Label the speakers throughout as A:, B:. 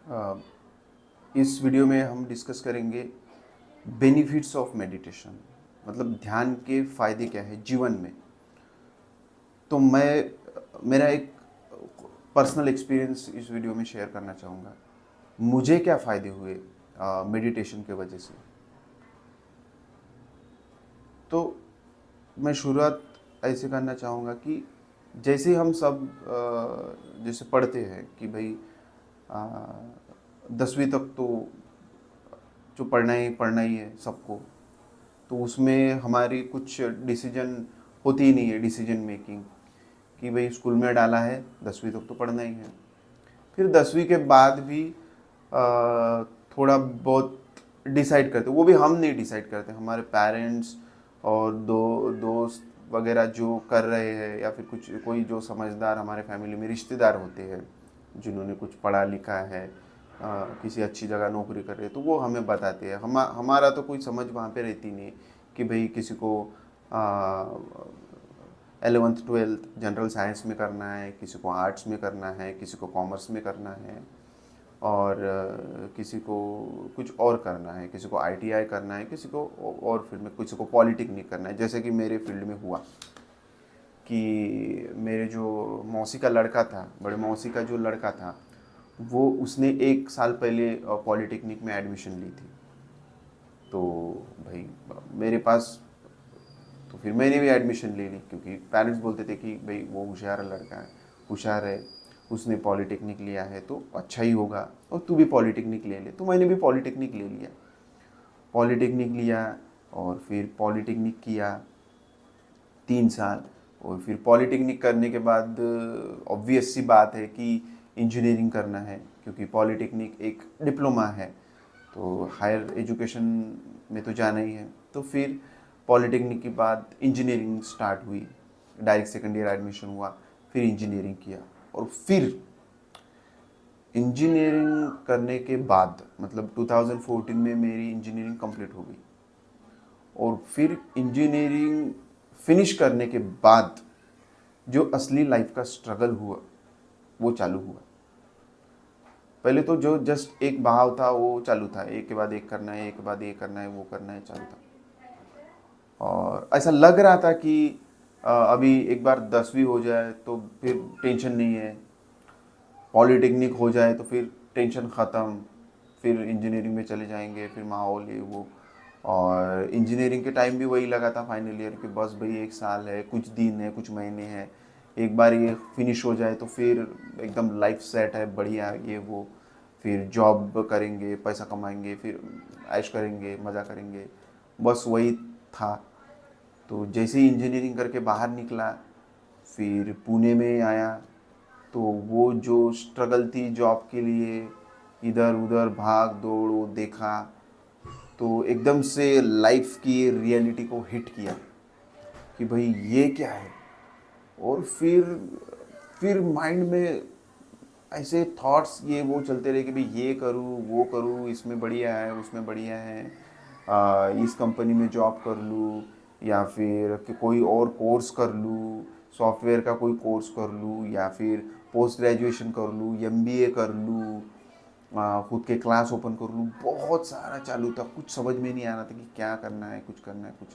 A: अ, इस वीडियो में हम डिस्कस करेंगे बेनिफिट्स ऑफ मेडिटेशन। मतलब ध्यान के फ़ायदे क्या है जीवन में। तो मैं मेरा एक पर्सनल एक्सपीरियंस इस वीडियो में शेयर करना चाहूँगा। मुझे क्या फ़ायदे हुए मेडिटेशन के वजह से। तो मैं शुरुआत ऐसे करना चाहूँगा कि जैसे हम सब जैसे पढ़ते हैं कि भाई 10वीं तक तो जो पढ़ना ही है सबको। तो उसमें हमारी कुछ डिसीजन होती ही नहीं है, डिसीजन मेकिंग कि भाई स्कूल में डाला है 10वीं तक तो पढ़ना ही है। फिर 10वीं के बाद भी थोड़ा बहुत डिसाइड करते, वो भी हम नहीं डिसाइड करते, हमारे पेरेंट्स और दोस्त वगैरह जो कर रहे हैं, या फिर कुछ कोई जो समझदार हमारे फैमिली में रिश्तेदार होते हैं जिन्होंने कुछ पढ़ा लिखा है, किसी अच्छी जगह नौकरी कर रहे हैं, तो वो हमें बताते हैं। हमारा तो कोई समझ वहाँ पे रहती नहीं कि भाई किसी को 11th 12th जनरल साइंस में करना है, किसी को आर्ट्स में करना है, किसी को कॉमर्स में करना है, और किसी को कुछ और करना है, किसी को आईटीआई करना है, किसी को और फील्ड में, किसी को पॉलिटेक्निक करना है। जैसे कि मेरे फील्ड में हुआ कि मेरे जो मौसी का लड़का था, बड़े मौसी का जो लड़का था, वो उसने 1 साल पहले पॉलिटेक्निक में एडमिशन ली थी। तो भाई मेरे पास, तो फिर मैंने भी एडमिशन ले ली, क्योंकि पेरेंट्स बोलते थे कि भाई वो होशियार लड़का है, होशियार है, उसने पॉलिटेक्निक लिया है तो अच्छा ही होगा, और तू भी पॉलिटेक्निक ले ले। तो मैंने भी पॉलिटेक्निक ले लिया, पॉलिटेक्निक लिया, और फिर पॉलिटेक्निक किया 3 साल। और फिर पॉलिटेक्निक करने के बाद ऑब्वियस सी बात है कि इंजीनियरिंग करना है, क्योंकि पॉलिटेक्निक एक डिप्लोमा है, तो हायर एजुकेशन में तो जाना ही है। तो फिर पॉलिटेक्निक के बाद इंजीनियरिंग स्टार्ट हुई, डायरेक्ट सेकेंड ईयर एडमिशन हुआ, फिर इंजीनियरिंग किया। और फिर इंजीनियरिंग करने के बाद, मतलब 2014 में मेरी इंजीनियरिंग कंप्लीट हो गई, और फिर इंजीनियरिंग फिनिश करने के बाद जो असली लाइफ का स्ट्रगल हुआ वो चालू हुआ। पहले तो जो जस्ट एक बहाव था वो चालू था, एक के बाद एक करना है, एक के बाद एक करना है, वो करना है, चालू था। और ऐसा लग रहा था कि अभी एक बार 10वीं हो जाए तो फिर टेंशन नहीं है, पॉलिटेक्निक हो जाए तो फिर टेंशन ख़त्म, फिर इंजीनियरिंग में चले जाएंगे, फिर माहौल ये वो। और इंजीनियरिंग के टाइम भी वही लगा था फाइनल ईयर कि बस भाई 1 साल है, कुछ दिन है, कुछ महीने हैं, एक बार ये फिनिश हो जाए तो फिर एकदम लाइफ सेट है, बढ़िया ये वो। फिर जॉब करेंगे, पैसा कमाएंगे, फिर ऐश करेंगे, मज़ा करेंगे, बस वही था। तो जैसे ही इंजीनियरिंग करके बाहर निकला, फिर पुणे में आया, तो वो जो स्ट्रगल थी जॉब के लिए, इधर उधर भाग दौड़ वो देखा, तो एकदम से लाइफ की रियलिटी को हिट किया कि भाई ये क्या है। और फिर माइंड में ऐसे थॉट्स ये वो चलते रहे कि भाई ये करूँ वो करूँ, इसमें बढ़िया है, उसमें बढ़िया है, इस कंपनी में जॉब कर लूँ, या फिर कि कोई और कोर्स कर लूँ, सॉफ्टवेयर का कोई कोर्स कर लूँ, या फिर पोस्ट ग्रेजुएशन कर लूँ, एमबीए कर लूँ, खुद के क्लास ओपन कर लूँ। बहुत सारा चालू था, कुछ समझ में नहीं आ रहा था कि क्या करना है, कुछ करना है कुछ।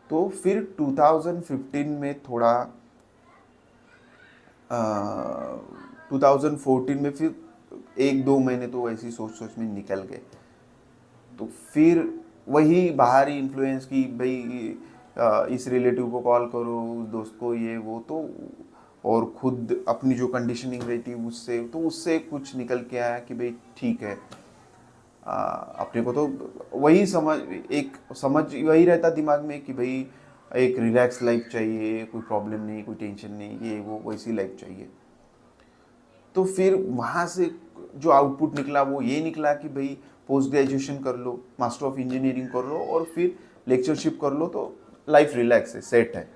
A: तो फिर 2015 में थोड़ा 2014 में फिर 1-2 महीने तो ऐसी सोच सोच में निकल गए। तो फिर वही बाहरी इन्फ्लुएंस की भाई इस रिलेटिव को कॉल करो, उस दोस्त को ये वो, तो और खुद अपनी जो कंडीशनिंग रहती उससे, तो उससे कुछ निकल के आया कि भाई ठीक है। अपने को तो वही एक समझ वही रहता दिमाग में कि भाई एक रिलैक्स लाइफ चाहिए, कोई प्रॉब्लम नहीं, कोई टेंशन नहीं, ये वो वैसी लाइफ चाहिए। तो फिर वहाँ से जो आउटपुट निकला वो ये निकला कि भाई पोस्ट ग्रेजुएशन कर लो, मास्टर ऑफ इंजीनियरिंग कर लो, और फिर लेक्चरशिप कर लो, तो लाइफ रिलैक्स है, सेट है।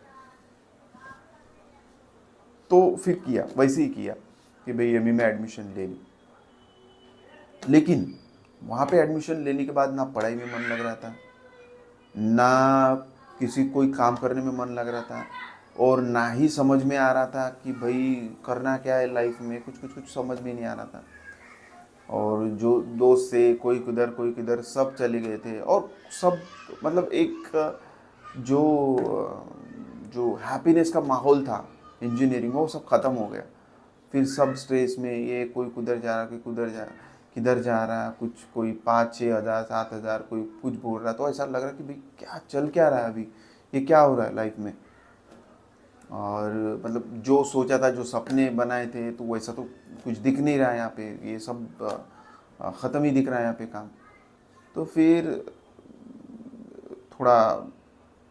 A: तो फिर किया, वैसे ही किया कि भाई एमए में एडमिशन ले ली। लेकिन वहाँ पे एडमिशन लेने के बाद ना पढ़ाई में मन लग रहा था, ना किसी कोई काम करने में मन लग रहा था, और ना ही समझ में आ रहा था कि भाई करना क्या है लाइफ में, कुछ कुछ कुछ समझ में नहीं आ रहा था। और जो दोस्त से कोई किधर सब चले गए थे, और सब मतलब एक जो जो हैप्पीनेस का माहौल था इंजीनियरिंग में, वो सब ख़त्म हो गया। फिर सब स्ट्रेस में, ये कोई कुधर जा रहा, कोई किधर जा रहा, कुछ कोई 5-6 हज़ार 7 हज़ार, कोई कुछ बोल रहा, तो ऐसा लग रहा कि भाई क्या चल क्या रहा है अभी, ये क्या हो रहा है लाइफ में। और मतलब जो सोचा था, जो सपने बनाए थे, तो वैसा तो कुछ दिख नहीं रहा है यहाँ पे, ये सब ख़त्म ही दिख रहा है यहाँ पे काम। तो फिर थोड़ा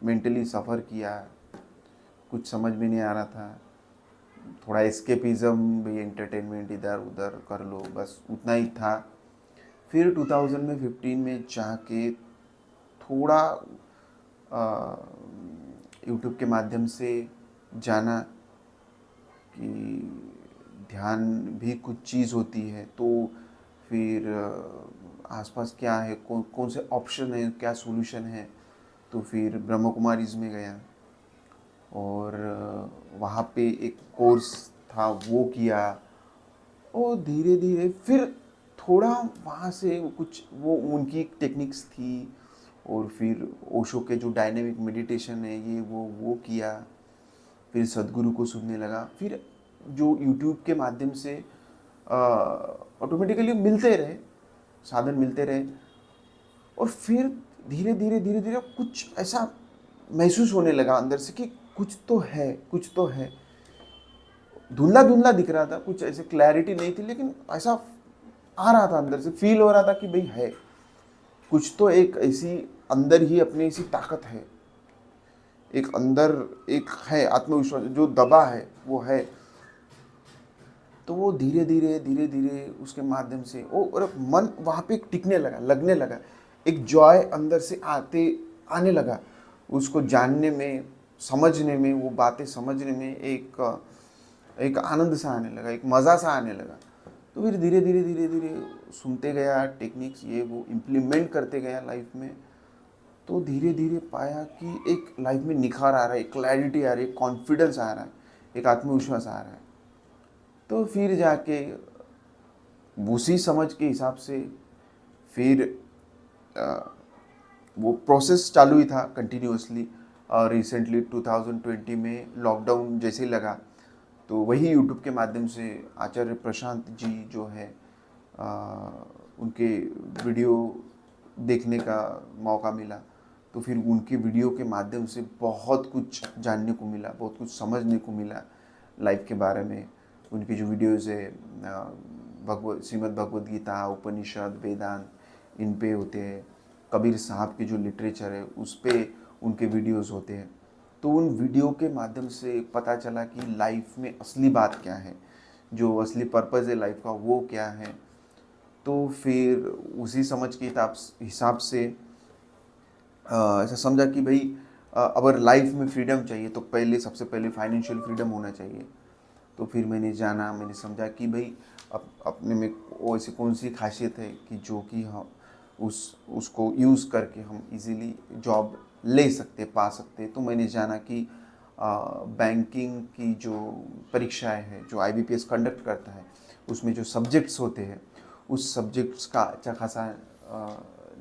A: मेंटली सफ़र किया, कुछ समझ में नहीं आ रहा था। थोड़ा एस्केपिज़म भी, एंटरटेनमेंट इधर उधर कर लो, बस उतना ही था। फिर 2015 में जाके थोड़ा यूट्यूब के माध्यम से जाना कि ध्यान भी कुछ चीज़ होती है। तो फिर आसपास क्या है, कौन कौन से ऑप्शन है, क्या सॉल्यूशन है। तो फिर ब्रह्म कुमारीज़ में गया, और वहाँ पे एक कोर्स था, वो किया। और धीरे धीरे फिर थोड़ा वहाँ से कुछ, वो उनकी एक टेक्निक्स थी, और फिर ओशो के जो डायनेमिक मेडिटेशन है, ये वो किया। फिर सदगुरु को सुनने लगा। फिर जो यूट्यूब के माध्यम से ऑटोमेटिकली मिलते रहे, साधन मिलते रहे। और फिर धीरे धीरे कुछ ऐसा महसूस होने लगा अंदर से कि कुछ तो है, कुछ तो है। धुंधला धुंधला दिख रहा था, कुछ ऐसे क्लैरिटी नहीं थी, लेकिन ऐसा आ रहा था, अंदर से फील हो रहा था कि भाई है कुछ तो, एक ऐसी अंदर ही अपनी ऐसी ताकत है, एक अंदर एक है आत्मविश्वास जो दबा है, वो है। तो वो धीरे धीरे उसके माध्यम से वो, और मन वहाँ पे टिकने लगा, लगने लगा, एक जॉय अंदर से आने लगा, उसको जानने में, समझने में, वो बातें समझने में एक आनंद सा आने लगा, एक मज़ा सा आने लगा। तो फिर धीरे धीरे सुनते गया टेक्निक्स, ये वो इम्प्लीमेंट करते गया लाइफ में। तो धीरे धीरे पाया कि एक लाइफ में निखार आ रहा है, एक क्लैरिटी आ रही है, एक कॉन्फिडेंस आ रहा है, एक आत्मविश्वास आ रहा है। तो फिर जाके उसी समझ के हिसाब से फिर वो प्रोसेस चालू ही था कंटिन्यूअसली। रिसेंटली 2020 में लॉकडाउन जैसे ही लगा, तो वही यूट्यूब के माध्यम से आचार्य प्रशांत जी जो है, अ, उनके वीडियो देखने का मौका मिला। तो फिर उनके वीडियो के माध्यम से बहुत कुछ जानने को मिला, बहुत कुछ समझने को मिला लाइफ के बारे में। उनकी जो वीडियोज़ है, श्रीमद् भगवद गीता, उपनिषद, वेदांत, इन पे होते हैं। कबीर साहब के जो लिटरेचर है, उस पे उनके वीडियोज़ होते हैं। तो उन वीडियो के माध्यम से पता चला कि लाइफ में असली बात क्या है, जो असली पर्पज़ है लाइफ का, वो क्या है। तो फिर उसी समझ के हिसाब से ऐसा समझा कि भाई अगर लाइफ में फ्रीडम चाहिए, तो पहले सबसे पहले फाइनेंशियल फ्रीडम होना चाहिए। तो फिर मैंने जाना, मैंने समझा कि भाई अपने में वो ऐसी कौन सी खासियत है कि जो कि हम उसको यूज़ करके हम इजीली जॉब ले सकते, पा सकते। तो मैंने जाना कि बैंकिंग की जो परीक्षाएं हैं, जो आईबीपीएस कंडक्ट करता है, उसमें जो सब्जेक्ट्स होते हैं, उस सब्जेक्ट्स का अच्छा खासा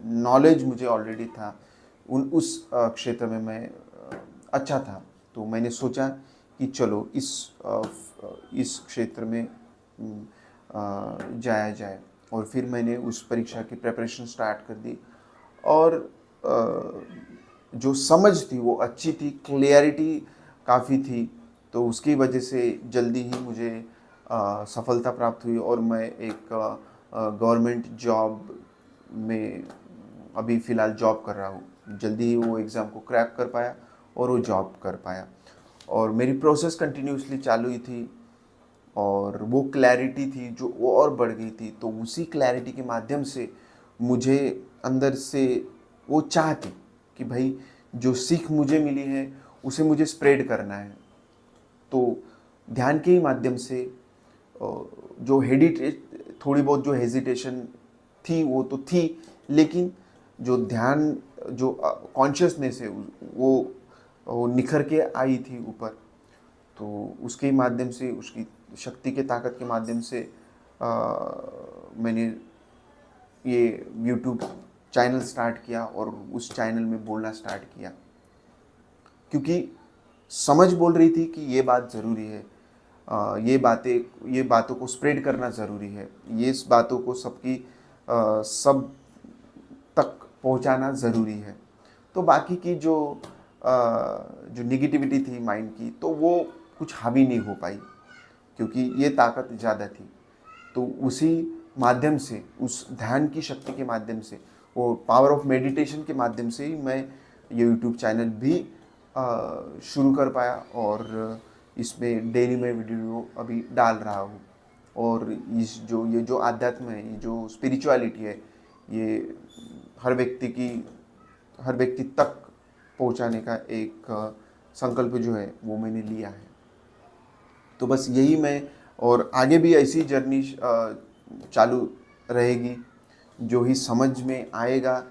A: नॉलेज मुझे ऑलरेडी था। उस क्षेत्र में मैं अच्छा था। तो मैंने सोचा कि चलो इस क्षेत्र में जाया जाए। और फिर मैंने उस परीक्षा की प्रिपरेशन स्टार्ट कर दी। और जो समझ थी वो अच्छी थी, क्लियरिटी काफ़ी थी। तो उसकी वजह से जल्दी ही मुझे सफलता प्राप्त हुई, और मैं एक गवर्नमेंट जॉब में अभी फ़िलहाल जॉब कर रहा हूँ। जल्दी ही वो एग्ज़ाम को क्रैक कर पाया और वो जॉब कर पाया। और मेरी प्रोसेस कंटिन्यूसली चालू ही थी, और वो क्लैरिटी थी जो वो और बढ़ गई थी। तो उसी क्लैरिटी के माध्यम से मुझे अंदर से वो चाह थी कि भाई जो सीख मुझे मिली है, उसे मुझे स्प्रेड करना है। तो ध्यान के ही माध्यम से जो थोड़ी बहुत जो हेजिटेशन थी वो तो थी, लेकिन जो ध्यान, जो कॉन्शियसनेस है, वो निखर के आई थी ऊपर। तो उसके माध्यम से, उसकी शक्ति के ताकत के माध्यम से मैंने ये यूट्यूब चैनल स्टार्ट किया और उस चैनल में बोलना स्टार्ट किया, क्योंकि समझ बोल रही थी कि ये बात ज़रूरी है, ये बातों को स्प्रेड करना ज़रूरी है, ये इस बातों को सब तक पहुंचाना ज़रूरी है। तो बाकी की जो निगेटिविटी थी माइंड की, तो वो कुछ हावी नहीं हो पाई, क्योंकि ये ताकत ज़्यादा थी। तो उसी माध्यम से, उस ध्यान की शक्ति के माध्यम से, वो पावर ऑफ मेडिटेशन के माध्यम से ही मैं ये यूट्यूब चैनल भी शुरू कर पाया, और इसमें डेली मैं वीडियो अभी डाल रहा हूँ। और ये जो आध्यात्म है, ये जो स्पिरिचुअलिटी है, ये हर व्यक्ति तक पहुँचाने का एक संकल्प जो है वो मैंने लिया है। तो बस यही मैं, और आगे भी ऐसी जर्नी चालू रहेगी। जो ही समझ में आएगा,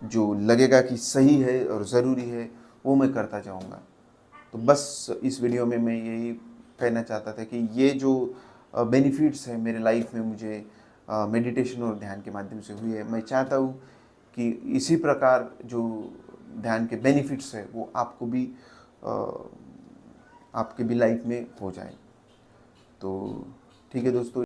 A: जो लगेगा कि सही है और ज़रूरी है, वो मैं करता जाऊंगा। तो बस इस वीडियो में मैं यही कहना चाहता था कि ये जो बेनिफिट्स है मेरे लाइफ में, मुझे मेडिटेशन और ध्यान के माध्यम से हुई है, मैं चाहता हूँ कि इसी प्रकार जो ध्यान के बेनिफिट्स है वो आपके भी लाइफ में हो जाए। तो ठीक है दोस्तों।